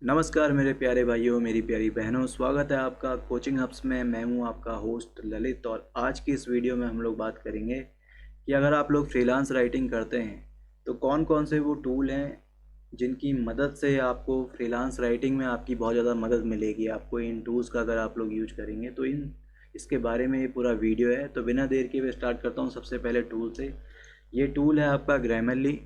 नमस्कार मेरे प्यारे भाइयों, मेरी प्यारी बहनों, स्वागत है आपका कोचिंग हब्स में। मैं हूं आपका होस्ट ललित और आज की इस वीडियो में हम लोग बात करेंगे कि अगर आप लोग फ्रीलांस राइटिंग करते हैं तो कौन कौन से वो टूल हैं जिनकी मदद से आपको फ्रीलांस राइटिंग में आपकी बहुत ज़्यादा मदद मिलेगी। आपको इन टूल्स का अगर आप लोग यूज करेंगे तो इसके बारे में ये पूरा वीडियो है। तो बिना देर के मैं स्टार्ट करता हूँ सबसे पहले टूल से। ये टूल है आपका ग्रामरली।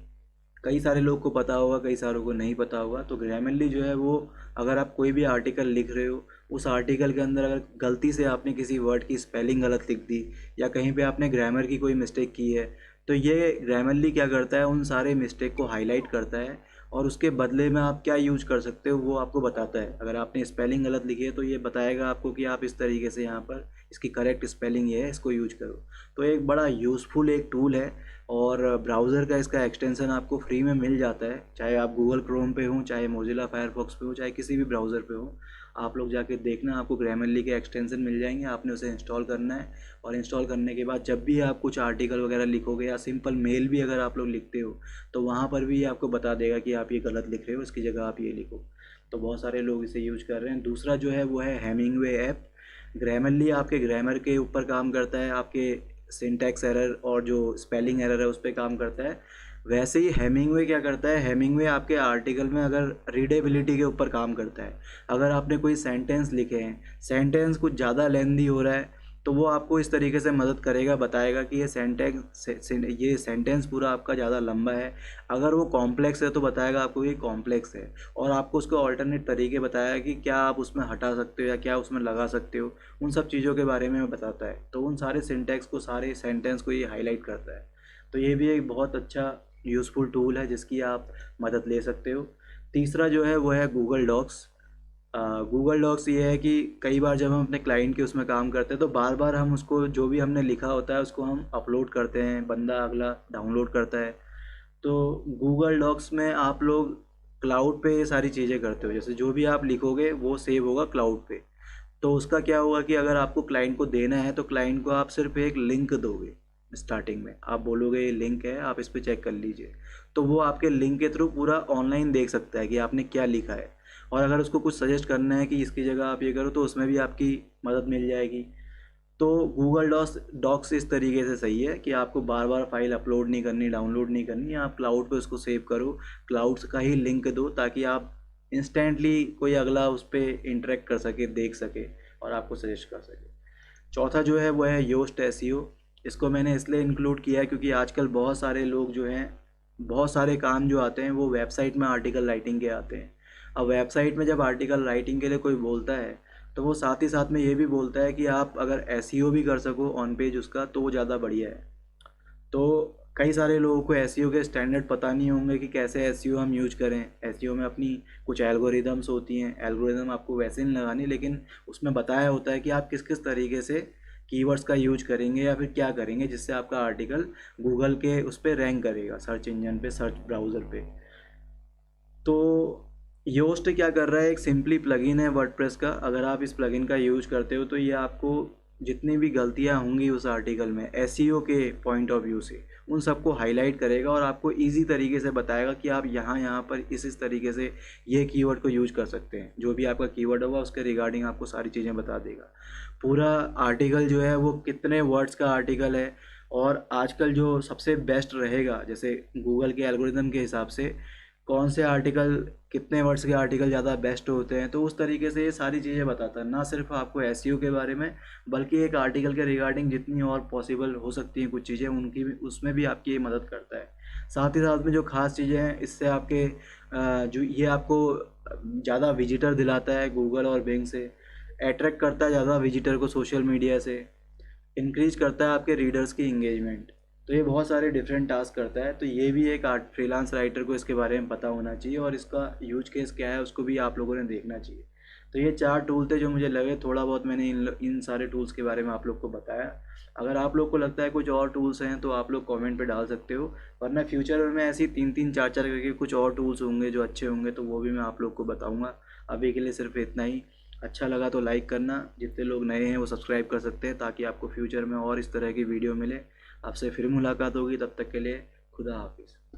कई सारे लोग को पता होगा, कई सारों को नहीं पता होगा। तो ग्रामरली जो है वो, अगर आप कोई भी आर्टिकल लिख रहे हो, उस आर्टिकल के अंदर अगर गलती से आपने किसी वर्ड की स्पेलिंग गलत लिख दी या कहीं पे आपने ग्रामर की कोई मिस्टेक की है, तो ये ग्रामरली क्या करता है, उन सारे मिस्टेक को हाईलाइट करता है और उसके बदले में आप क्या यूज कर सकते हो वो आपको बताता है। अगर आपने स्पेलिंग गलत लिखी है तो ये बताएगा आपको कि आप इस तरीके से यहाँ पर इसकी करेक्ट स्पेलिंग ये है, इसको यूज करो। तो एक बड़ा यूज़फुल एक टूल है और ब्राउज़र का इसका एक्सटेंशन आपको फ्री में मिल जाता है, चाहे आप गूगल क्रोम पे हो, चाहे मोजिला फायरफॉक्स पे हो, चाहे किसी भी ब्राउज़र पे हो। आप लोग जाके देखना, आपको ग्रामरली के एक्सटेंशन मिल जाएंगे। आपने उसे इंस्टॉल करना है और इंस्टॉल करने के बाद जब भी आप कुछ आर्टिकल वगैरह लिखोगे या सिंपल मेल भी अगर आप लोग लिखते हो तो वहाँ पर भी ये आपको बता देगा कि आप ये गलत लिख रहे हो, इसकी जगह आप ये लिखो। तो बहुत सारे लोग इसे यूज कर रहे हैं। दूसरा जो है वो है हेमिंगवे ऐप। ग्रामरली आपके ग्रामर के ऊपर काम करता है, आपके सिंटैक्स एरर और जो स्पेलिंग एरर है उस पर काम करता है। वैसे ही हेमिंगवे क्या करता है, हेमिंगवे आपके आर्टिकल में अगर रीडेबिलिटी के ऊपर काम करता है। अगर आपने कोई सेंटेंस लिखे हैं, सेंटेंस कुछ ज़्यादा लेंदी हो रहा है, तो वो आपको इस तरीके से मदद करेगा, बताएगा कि ये सेंटेंस पूरा आपका ज़्यादा लंबा है। अगर वो कॉम्प्लेक्स है तो बताएगा आपको ये कॉम्प्लेक्स है और आपको उसके ऑल्टरनेट तरीके बताया कि क्या आप उसमें हटा सकते हो या क्या उसमें लगा सकते हो। उन सब चीज़ों के बारे में बताता है। तो उन सारे सिंटैक्स को, सारे सेंटेंस को ये हाईलाइट करता है। तो ये भी एक बहुत अच्छा यूज़फुल टूल है जिसकी आप मदद ले सकते हो। तीसरा जो है वो है गूगल डॉक्स। गूगल डॉक्स ये है कि कई बार जब हम अपने क्लाइंट के उसमें काम करते हैं तो बार बार हम उसको, जो भी हमने लिखा होता है उसको हम अपलोड करते हैं, बंदा अगला डाउनलोड करता है। तो गूगल डॉक्स में आप लोग क्लाउड पे ये सारी चीज़ें करते हो। जैसे जो भी आप लिखोगे वो सेव होगा क्लाउड पे। तो उसका क्या होगा कि अगर आपको क्लाइंट को देना है तो क्लाइंट को आप सिर्फ एक लिंक दोगे। स्टार्टिंग में आप बोलोगे ये लिंक है, आप इस पर चेक कर लीजिए। तो वो आपके लिंक के थ्रू पूरा ऑनलाइन देख सकता है कि आपने क्या लिखा है। और अगर उसको कुछ सजेस्ट करना है कि इसकी जगह आप ये करो तो उसमें भी आपकी मदद मिल जाएगी। तो गूगल डॉक्स इस तरीके से सही है कि आपको बार बार फाइल अपलोड नहीं करनी, डाउनलोड नहीं करनी, आप क्लाउड पे उसको सेव करो, क्लाउड का ही लिंक दो ताकि आप इंस्टेंटली कोई अगला उस पर इंटरेक्ट कर सके, देख सके और आपको सजेस्ट कर सके। चौथा जो है वो है योस्ट एसईओ। इसको मैंने इसलिए इंक्लूड किया है क्योंकि आजकल बहुत सारे लोग जो हैं, बहुत सारे काम जो आते हैं वो वेबसाइट में आर्टिकल राइटिंग के आते हैं। अब वेबसाइट में जब आर्टिकल राइटिंग के लिए कोई बोलता है तो वो साथ ही साथ में ये भी बोलता है कि आप अगर एसईओ भी कर सको ऑन पेज उसका तो वो ज़्यादा बढ़िया है। तो कई सारे लोगों को एसईओ के स्टैंडर्ड पता नहीं होंगे कि कैसे एसईओ हम यूज करें। एसईओ में अपनी कुछ एल्गोरिदम्स होती हैं, एल्गोरिदम आपको वैसे नहीं लगानी, लेकिन उसमें बताया होता है कि आप किस किस तरीके से कीवर्ड्स का यूज करेंगे या फिर क्या करेंगे जिससे आपका आर्टिकल गूगल के उस पर रैंक करेगा, सर्च इंजन पे, सर्च ब्राउज़र पे। तो योस्ट क्या कर रहा है, एक सिंपली प्लगइन है वर्डप्रेस का। अगर आप इस प्लगइन का यूज करते हो तो ये आपको जितनी भी गलतियां होंगी उस आर्टिकल में एसईओ के पॉइंट ऑफ व्यू से, उन सबको हाईलाइट करेगा और आपको इजी तरीके से बताएगा कि आप यहाँ पर इस तरीके से ये कीवर्ड को यूज कर सकते हैं। जो भी आपका कीवर्ड होगा उसके रिगार्डिंग आपको सारी चीज़ें बता देगा। पूरा आर्टिकल जो है वो कितने वर्ड्स का आर्टिकल है और आजकल जो सबसे बेस्ट रहेगा, जैसे गूगल के एल्गोरिदम के हिसाब से कौन से आर्टिकल, कितने वर्ड्स के आर्टिकल ज़्यादा बेस्ट होते हैं, तो उस तरीके से ये सारी चीज़ें बताता है। ना सिर्फ आपको एसईओ के बारे में बल्कि एक आर्टिकल के रिगार्डिंग जितनी और पॉसिबल हो सकती हैं कुछ चीज़ें, उनकी भी उसमें भी आपकी ये मदद करता है। साथ ही साथ में जो खास चीज़ें हैं इससे आपके जो ये आपको ज़्यादा विजिटर दिलाता है, गूगल और बिंग से अट्रैक्ट करता है ज़्यादा विजिटर को सोशल मीडिया से, इंक्रीज करता है आपके रीडर्स की इंगेजमेंट। तो ये बहुत सारे डिफरेंट टास्क करता है। तो ये भी एक आर्ट फ्रीलांस राइटर को इसके बारे में पता होना चाहिए और इसका यूज केस क्या है उसको भी आप लोगों ने देखना चाहिए। तो ये 4 टूल थे जो मुझे लगे, थोड़ा बहुत मैंने इन सारे टूल्स के बारे में आप लोग को बताया। अगर आप लोग को लगता है कुछ और टूल्स हैं तो आप लोग कमेंट पे डाल सकते हो, वरना फ्यूचर में ऐसी 3-3 4-4 करके कुछ और टूल्स होंगे जो अच्छे होंगे तो वो भी मैं आप लोग को बताऊँगा। अभी के लिए सिर्फ इतना ही। अच्छा लगा तो लाइक करना, जितने लोग नए हैं वो सब्सक्राइब कर सकते हैं ताकि आपको फ्यूचर में और इस तरह की वीडियो मिले। आपसे फिर मुलाकात होगी, तब तक के लिए खुदा हाफिज़।